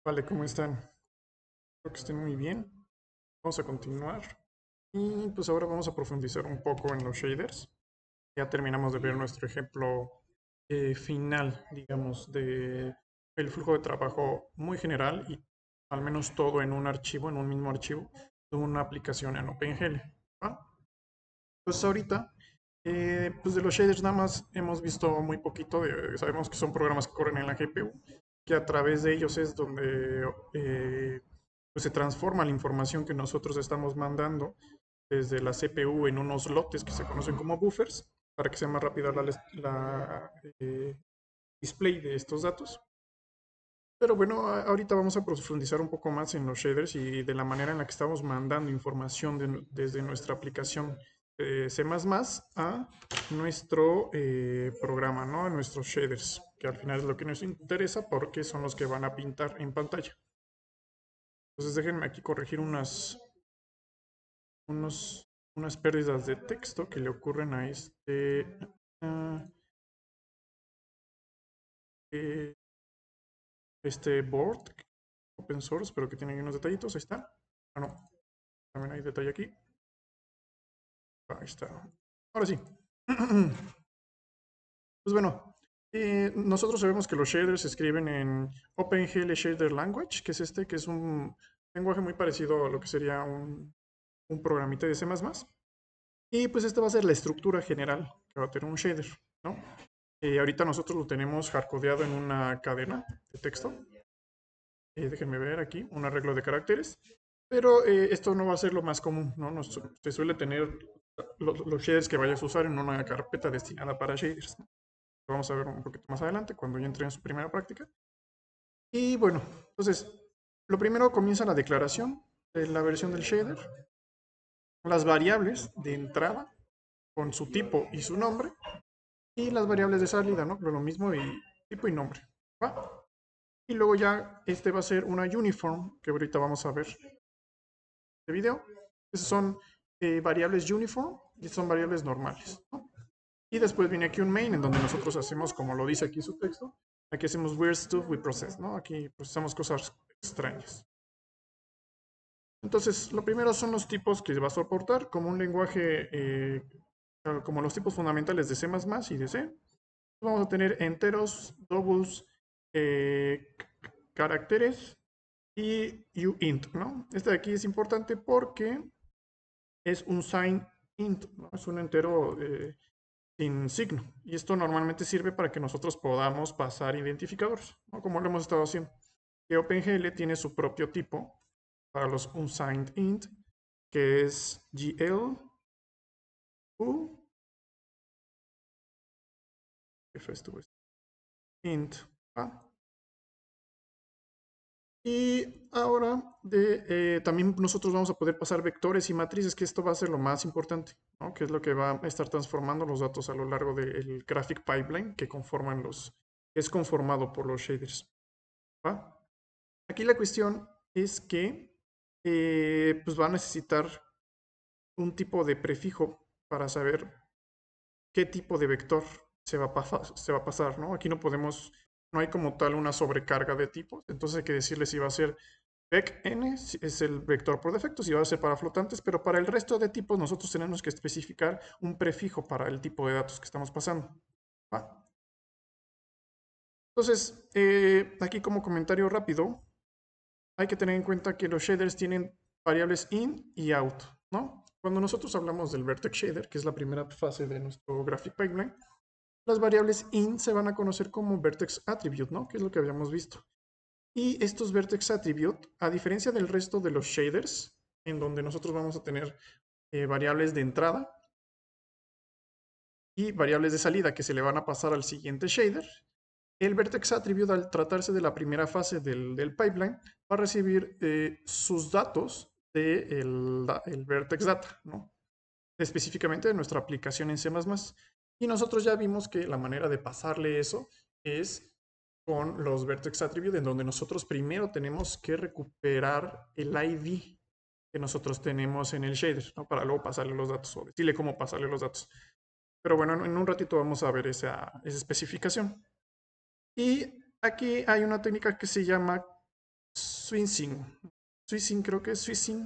Vale, ¿cómo están? Espero que estén muy bien. Vamos a continuar. Y pues ahora vamos a profundizar un poco en los shaders. Ya terminamos de ver nuestro ejemplo final, digamos, de el flujo de trabajo muy general y al menos todo en un archivo, en un mismo archivo, de una aplicación en OpenGL. ¿Va? Pues ahorita, pues de los shaders nada más hemos visto muy poquito, sabemos que son programas que corren en la GPU, que a través de ellos es donde pues se transforma la información que nosotros estamos mandando desde la CPU en unos lotes que se conocen como buffers, para que sea más rápida la display de estos datos. Pero bueno, ahorita vamos a profundizar un poco más en los shaders y de la manera en la que estamos mandando información desde nuestra aplicación C++ a nuestro programa, ¿no? A nuestros shaders, que al final es lo que nos interesa porque son los que van a pintar en pantalla. Entonces déjenme aquí corregir unas pérdidas de texto que le ocurren a ah, eh, este board open source, pero que tiene ahí unos detallitos. Ahí está. Ah, no, también hay detalle aquí. Ahí está. Ahora sí. Pues bueno, nosotros sabemos que los shaders se escriben en OpenGL Shader Language, que es este, que es un lenguaje muy parecido a lo que sería un programita de C++. Y pues esta va a ser la estructura general que va a tener un shader, ¿no? Ahorita nosotros lo tenemos hardcodeado en una cadena de texto. Déjenme ver aquí, un arreglo de caracteres. Pero esto no va a ser lo más común, ¿no? Se suele tener los shaders que vayas a usar en una carpeta destinada para shaders, ¿no? Lo vamos a ver un poquito más adelante cuando ya entre en su primera práctica. Y bueno, entonces, lo primero comienza la declaración de la versión del shader, las variables de entrada con su tipo y su nombre, y las variables de salida, ¿no? Lo mismo y tipo y nombre, ¿va? Y luego ya este va a ser una uniform, que ahorita vamos a ver este video. Esas son variables uniform y son variables normales, ¿no? Y después viene aquí un main en donde nosotros hacemos, como lo dice aquí su texto, aquí hacemos weird stuff we process, ¿no? Aquí procesamos cosas extrañas. Entonces, lo primero son los tipos que va a soportar, como un lenguaje, como los tipos fundamentales de C++ y de C. Vamos a tener enteros, doubles, eh, caracteres y uint, ¿no? Este de aquí es importante porque es un sign int, ¿no? Es un entero sin signo. Y esto normalmente sirve para que nosotros podamos pasar identificadores, ¿no? Como lo hemos estado haciendo. Que OpenGL tiene su propio tipo para los unsigned int, que es GL, U, ¿qué fue esto? Int, A. Y ahora también nosotros vamos a poder pasar vectores y matrices, que esto va a ser lo más importante, ¿no? Que es lo que va a estar transformando los datos a lo largo del graphic pipeline que conforman es conformado por los shaders, ¿va? Aquí la cuestión es que pues va a necesitar un tipo de prefijo para saber qué tipo de vector se va a pasar, ¿no? Aquí no hay como tal una sobrecarga de tipos, entonces hay que decirle si va a ser vec_n, es el vector por defecto, si va a ser para flotantes, pero para el resto de tipos nosotros tenemos que especificar un prefijo para el tipo de datos que estamos pasando, ¿va? Entonces, aquí como comentario rápido, hay que tener en cuenta que los shaders tienen variables in y out, ¿no? Cuando nosotros hablamos del vertex shader, que es la primera fase de nuestro graphic pipeline, las variables in se van a conocer como vertex attribute, ¿no? Que es lo que habíamos visto. Y estos vertex attribute, a diferencia del resto de los shaders, en donde nosotros vamos a tener variables de entrada y variables de salida que se le van a pasar al siguiente shader, el vertex attribute, al tratarse de la primera fase del pipeline, va a recibir sus datos del el vertex data, ¿no? Específicamente de nuestra aplicación en C++. Y nosotros ya vimos que la manera de pasarle eso es con los vertex attribute, en donde nosotros primero tenemos que recuperar el ID que nosotros tenemos en el shader, ¿no? Para luego pasarle los datos o decirle cómo pasarle los datos. Pero bueno, en un ratito vamos a ver esa especificación. Y aquí hay una técnica que se llama switching. Switching creo que es switching,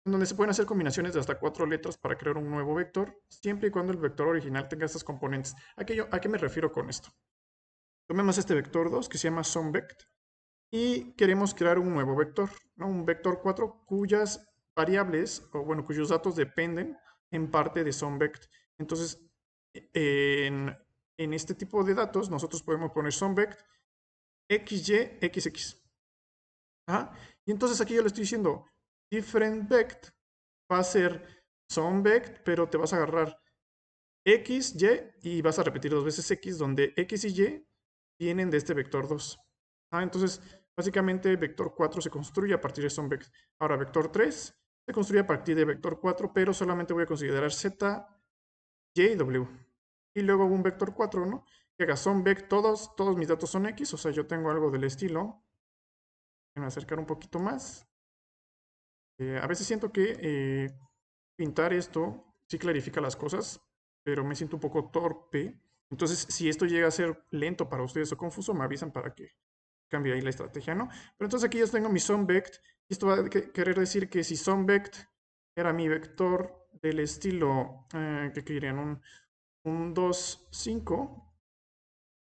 en donde se pueden hacer combinaciones de hasta 4 letras para crear un nuevo vector, siempre y cuando el vector original tenga estos componentes. ¿A qué me refiero con esto? Tomemos este vector 2 que se llama SUMVECT y queremos crear un nuevo vector, ¿no? Un vector 4 cuyas variables, o bueno, cuyos datos dependen en parte de SUMVECT. Entonces, en este tipo de datos, nosotros podemos poner SUMVECT XY, XX. Ajá. Y entonces aquí yo le estoy diciendo, different vect va a ser SUMVECT, pero te vas a agarrar X, Y y vas a repetir 2 veces X, donde X y Y vienen de este vector 2. Entonces, básicamente, vector 4 se construye a partir de SUMVECT. Ahora, vector 3 se construye a partir de vector 4, pero solamente voy a considerar Z, Y y W. Y luego un vector 4, ¿no? Que haga SUMVECT, todos mis datos son X, o sea, yo tengo algo del estilo. Voy a acercar un poquito más. A veces siento que pintar esto sí clarifica las cosas, pero me siento un poco torpe. Entonces, si esto llega a ser lento para ustedes o confuso, me avisan para que cambie ahí la estrategia, ¿no? Pero entonces aquí yo tengo mi SUMVECT, y esto va a querer decir que si SUMVECT era mi vector del estilo, que querían un 2, 5,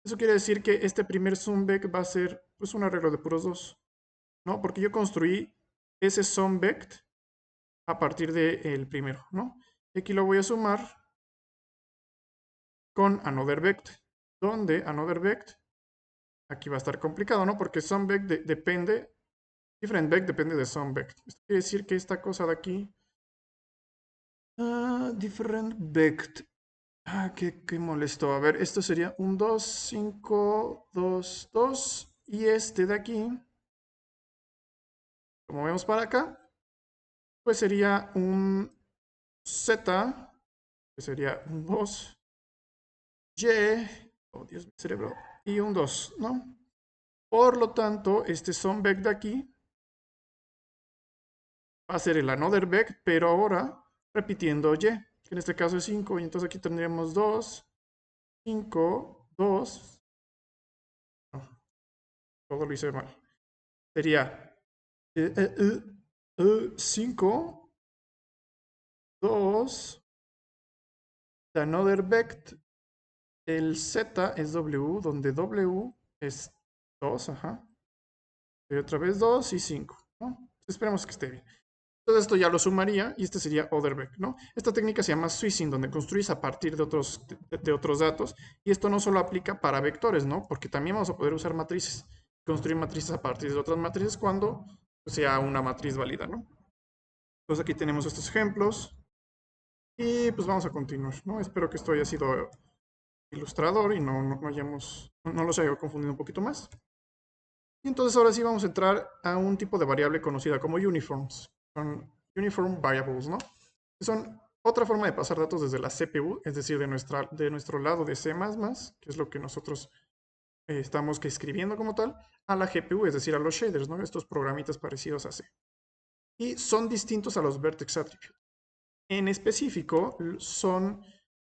eso quiere decir que este primer SUMVECT va a ser pues un arreglo de puros 2, ¿no? Porque yo construí ese SUMVECT a partir del primero, ¿no? Y aquí lo voy a sumar con another vect, donde another vect, aquí va a estar complicado, ¿no? Porque SUMVECT depende, different vect depende de SUMVECT. Esto quiere decir que esta cosa de aquí, different vect, qué molesto. A ver, esto sería un 2, 5, 2, 2, y este de aquí, como vemos para acá, pues sería un Z, que sería un 2, Y, oh Dios, mi cerebro, y un 2, ¿no? Por lo tanto, este SUMVECT de aquí va a ser el another vect, pero ahora repitiendo y, que en este caso es 5, y entonces aquí tendríamos 2, 5, 2, no, todo lo hice mal. Sería 5, 2, the another vect, el Z es W, donde W es 2, ajá. Y otra vez 2 y 5, ¿no? Esperemos que esté bien. Entonces esto ya lo sumaría y este sería other vect, ¿no? Esta técnica se llama switching, donde construyes a partir de otros datos. Y esto no solo aplica para vectores, ¿no? Porque también vamos a poder usar matrices. Construir matrices a partir de otras matrices cuando sea una matriz válida, ¿no? Entonces aquí tenemos estos ejemplos. Y pues vamos a continuar, ¿no? Espero que esto haya sido ilustrador y no los haya confundido un poquito más. Y entonces ahora sí vamos a entrar a un tipo de variable conocida como uniforms. Son uniform variables, ¿no? Que son otra forma de pasar datos desde la CPU, es decir, de nuestro lado de C++, que es lo que nosotros estamos escribiendo como tal, a la GPU, es decir, a los shaders, ¿no? Estos programitas parecidos a C. Y son distintos a los vertex attribute. En específico,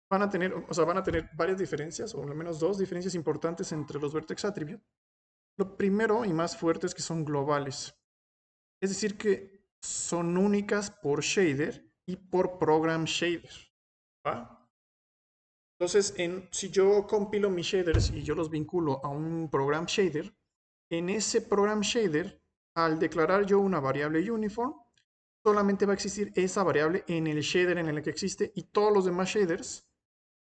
van a tener varias diferencias, o al menos dos diferencias importantes entre los vertex attribute. Lo primero y más fuerte es que son globales. Es decir, que son únicas por shader y por program shader. ¿Va? Entonces, si yo compilo mis shaders y yo los vinculo a un program shader, en ese program shader, al declarar yo una variable uniform, solamente va a existir esa variable en el shader en el que existe y todos los demás shaders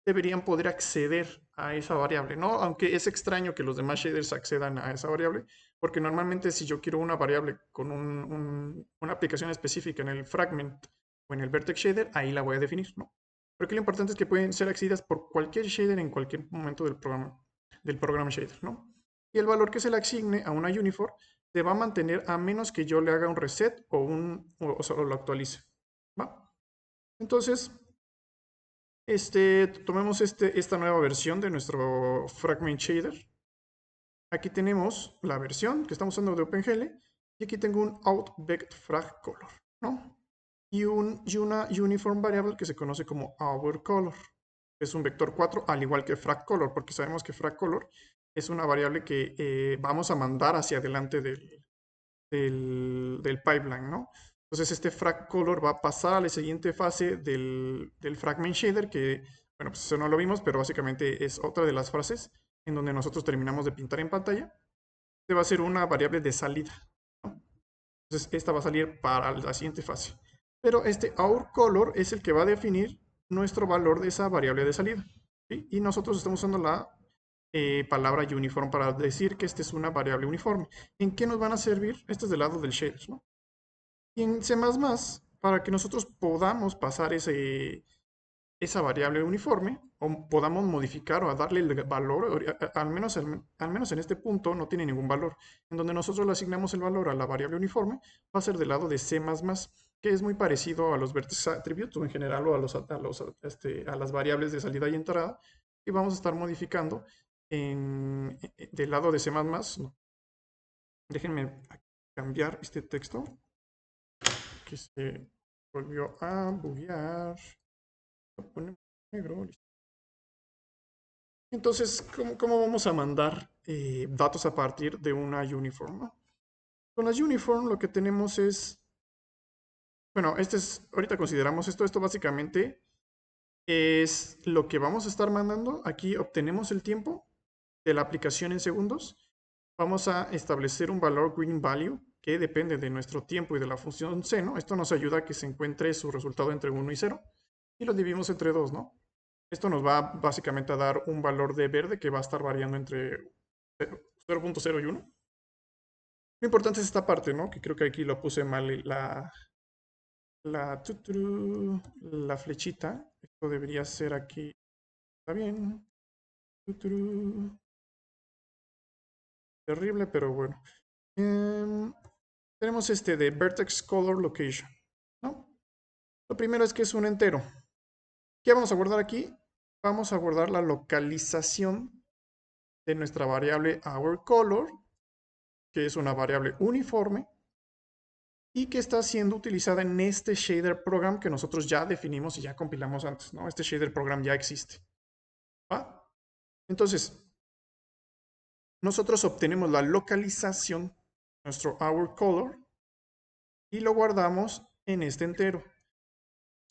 deberían poder acceder a esa variable, ¿no? Aunque es extraño que los demás shaders accedan a esa variable, porque normalmente si yo quiero una variable con una aplicación específica en el fragment o en el vertex shader, ahí la voy a definir, ¿no? Pero aquí lo importante es que pueden ser accedidas por cualquier shader en cualquier momento del programa shader, ¿no? Y el valor que se le asigne a una uniform se va a mantener a menos que yo le haga un reset o solo lo actualice, ¿va? Entonces, tomemos esta nueva versión de nuestro Fragment Shader. Aquí tenemos la versión que estamos usando de OpenGL. Y aquí tengo un outVectFragColor, ¿no? Y una uniform variable que se conoce como OurColor. Es un vector 4, al igual que FragColor, porque sabemos que FragColor es una variable que vamos a mandar hacia adelante del pipeline, ¿no? Entonces este frag color va a pasar a la siguiente fase del fragment shader, que, bueno, pues eso no lo vimos, pero básicamente es otra de las frases en donde nosotros terminamos de pintar en pantalla. Este va a ser una variable de salida, ¿no? Entonces esta va a salir para la siguiente fase. Pero este OurColor es el que va a definir nuestro valor de esa variable de salida, ¿sí? Y nosotros estamos usando la palabra uniform para decir que esta es una variable uniforme. ¿En qué nos van a servir? Este es del lado del shader, ¿no? Y en C++, para que nosotros podamos pasar esa variable uniforme, o podamos modificar o darle el valor, al menos en este punto no tiene ningún valor. En donde nosotros le asignamos el valor a la variable uniforme, va a ser del lado de C++, que es muy parecido a los vertex attributes o en general o a las variables de salida y entrada, y vamos a estar modificando del lado de C++. No, déjenme cambiar este texto que se volvió a buguear. Lo ponemos negro. Entonces, ¿cómo vamos a mandar datos a partir de una uniform, ¿no? Con las uniform lo que tenemos es, bueno, ahorita consideramos esto básicamente es lo que vamos a estar mandando. Aquí obtenemos el tiempo de la aplicación en segundos. Vamos a establecer un valor green value que depende de nuestro tiempo y de la función seno. Esto nos ayuda a que se encuentre su resultado entre 1 y 0 y lo dividimos entre 2, ¿no? Esto nos va básicamente a dar un valor de verde que va a estar variando entre 0.0 y 1. Lo importante es esta parte, ¿no? Que creo que aquí lo puse mal, la flechita. Esto debería ser aquí. Está bien. Terrible, pero bueno. Tenemos este de vertex color location, ¿no? Lo primero es que es un entero. ¿Qué vamos a guardar aquí? Vamos a guardar la localización de nuestra variable OurColor, que es una variable uniforme y que está siendo utilizada en este shader program que nosotros ya definimos y ya compilamos antes, ¿no? Este shader program ya existe, ¿va? Entonces, nosotros obtenemos la localización, nuestro OurColor, y lo guardamos en este entero.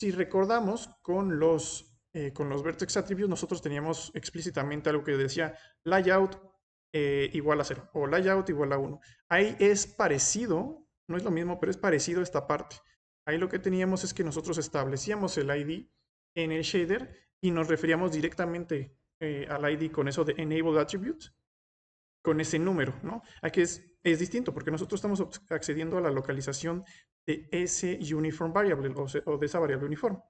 Si recordamos, con los vertex attributes nosotros teníamos explícitamente algo que decía layout igual a 0 o layout igual a 1. Ahí es parecido, no es lo mismo, pero es parecido a esta parte. Ahí lo que teníamos es que nosotros establecíamos el ID en el shader y nos referíamos directamente al ID con eso de enable attribute, con ese número, ¿no? Aquí es distinto porque nosotros estamos accediendo a la localización de ese uniform variable o de esa variable uniforme.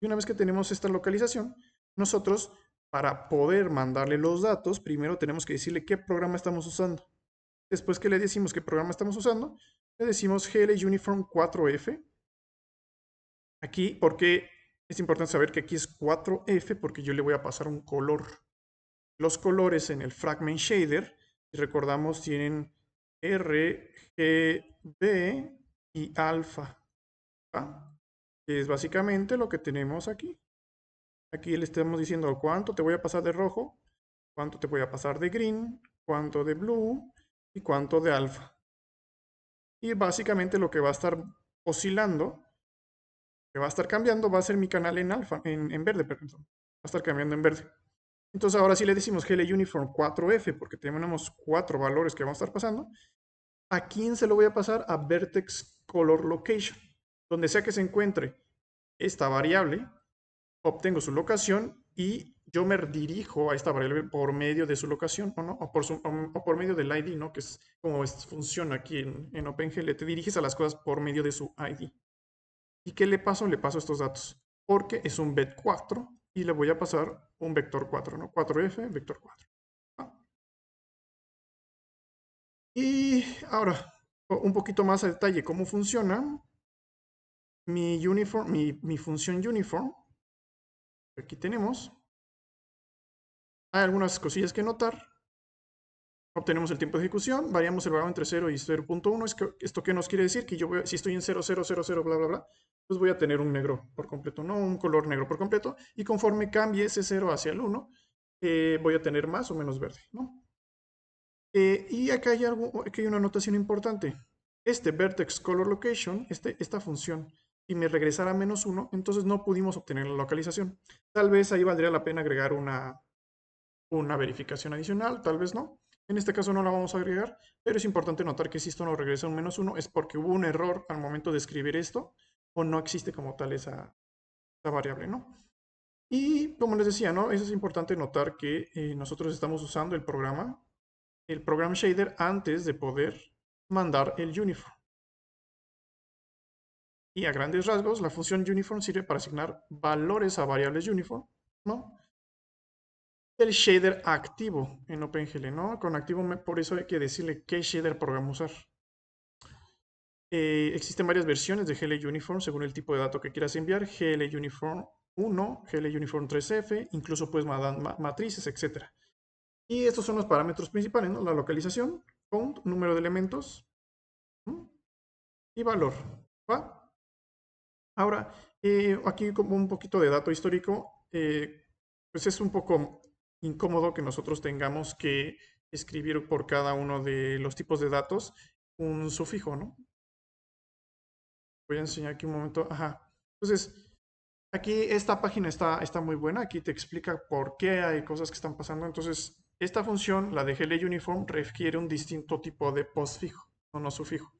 Y una vez que tenemos esta localización, nosotros, para poder mandarle los datos, primero tenemos que decirle qué programa estamos usando. Después que le decimos qué programa estamos usando, le decimos GL Uniform 4F. Aquí, porque es importante saber que aquí es 4F porque yo le voy a pasar un color. Los colores en el fragment shader, si recordamos, tienen R, G, B y alfa, ¿va? Que es básicamente lo que tenemos aquí. Aquí le estamos diciendo cuánto te voy a pasar de rojo, cuánto te voy a pasar de green, cuánto de blue y cuánto de alfa. Y básicamente lo que va a estar oscilando, que va a estar cambiando, va a ser mi canal en alfa, en verde, perdón. Va a estar cambiando en verde. Entonces ahora sí le decimos GL Uniform 4F porque tenemos 4 valores que vamos a estar pasando. ¿A quién se lo voy a pasar? A Vertex Color Location. Donde sea que se encuentre esta variable, obtengo su locación y yo me dirijo a esta variable por medio de su locación o no, o por medio del ID, ¿no? Que es como funciona aquí en OpenGL. Te diriges a las cosas por medio de su ID. ¿Y qué le paso? Le paso estos datos porque es un bet4 y le voy a pasar un vector 4, ¿no? 4F, vector 4. Y ahora, un poquito más a detalle, ¿cómo funciona mi función uniform? Aquí tenemos. Hay algunas cosillas que notar. Obtenemos el tiempo de ejecución, variamos el valor entre 0 y 0.1. ¿Esto qué nos quiere decir? Que si estoy en 0, 0, 0, 0, bla, bla, bla, pues voy a tener un negro por completo, no un color negro por completo. Y conforme cambie ese 0 hacia el 1, voy a tener más o menos verde, ¿no? Y acá hay una anotación importante. este vertex color location, esta función, si me regresara -1, entonces no pudimos obtener la localización. Tal vez ahí valdría la pena agregar una verificación adicional, tal vez no. En este caso no la vamos a agregar, pero es importante notar que si esto nos regresa un -1 es porque hubo un error al momento de escribir esto o no existe como tal esa variable, ¿no? Y como les decía, ¿no? Eso es importante notar que nosotros estamos usando el program shader antes de poder mandar el uniform. Y a grandes rasgos, la función uniform sirve para asignar valores a variables uniform, ¿no? El shader activo en OpenGL, ¿no? Con activo, por eso hay que decirle qué shader programa usar. Existen varias versiones de GL Uniform según el tipo de dato que quieras enviar. GL Uniform 1, GL Uniform 3F, incluso puedes mandar matrices, etc. Y estos son los parámetros principales, ¿no? La localización, count, número de elementos, ¿no? Y valor, ¿va? Ahora, aquí como un poquito de dato histórico, pues es un poco incómodo que nosotros tengamos que escribir por cada uno de los tipos de datos un sufijo, ¿no? Voy a enseñar aquí un momento. Ajá. Entonces, aquí esta página está muy buena. Aquí te explica por qué hay cosas que están pasando. Entonces, esta función, la de GL Uniform, requiere un distinto tipo de postfijo, o no sufijo.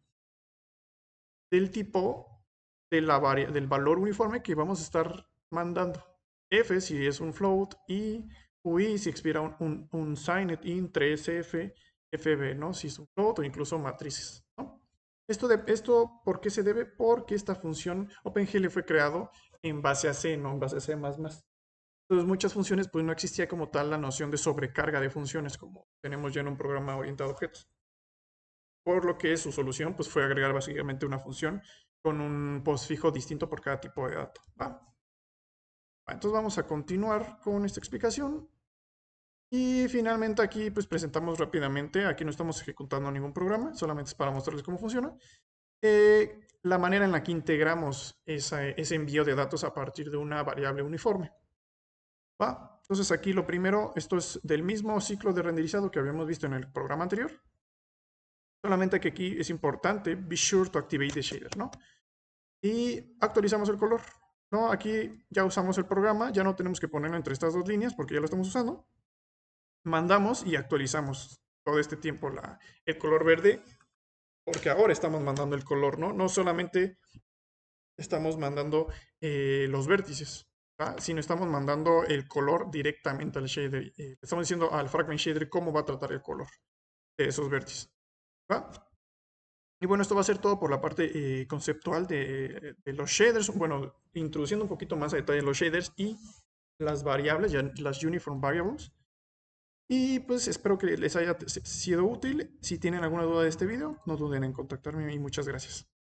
Del tipo del valor uniforme que vamos a estar mandando. F si es un float y UI si expira un signed in 3F, FB, ¿no? Si es un float o incluso matrices, ¿no? Esto, ¿por qué se debe? Porque esta función OpenGL fue creado en base a C, no en base a C++. Entonces, muchas funciones, pues no existía como tal la noción de sobrecarga de funciones como tenemos ya en un programa orientado a objetos. Por lo que su solución pues, fue agregar básicamente una función con un postfijo distinto por cada tipo de dato. ¿Va? Entonces vamos a continuar con esta explicación. Y finalmente aquí pues presentamos rápidamente, aquí no estamos ejecutando ningún programa, solamente es para mostrarles cómo funciona, la manera en la que integramos ese envío de datos a partir de una variable uniforme. ¿Va? Entonces aquí lo primero, esto es del mismo ciclo de renderizado que habíamos visto en el programa anterior, solamente que aquí es importante, be sure to activate the shader, ¿no? Y actualizamos el color, ¿no? Aquí ya usamos el programa, ya no tenemos que ponerlo entre estas dos líneas porque ya lo estamos usando. Mandamos y actualizamos todo este tiempo el color verde, porque ahora estamos mandando el color, ¿no? No solamente estamos mandando los vértices, ¿va? Sino estamos mandando el color directamente al shader. Estamos diciendo al fragment shader cómo va a tratar el color de esos vértices, ¿va? Y bueno, esto va a ser todo por la parte conceptual de los shaders. Bueno, introduciendo un poquito más a detalle los shaders y las variables, ya las uniform variables. Y pues espero que les haya sido útil. Si tienen alguna duda de este video, no duden en contactarme y muchas gracias.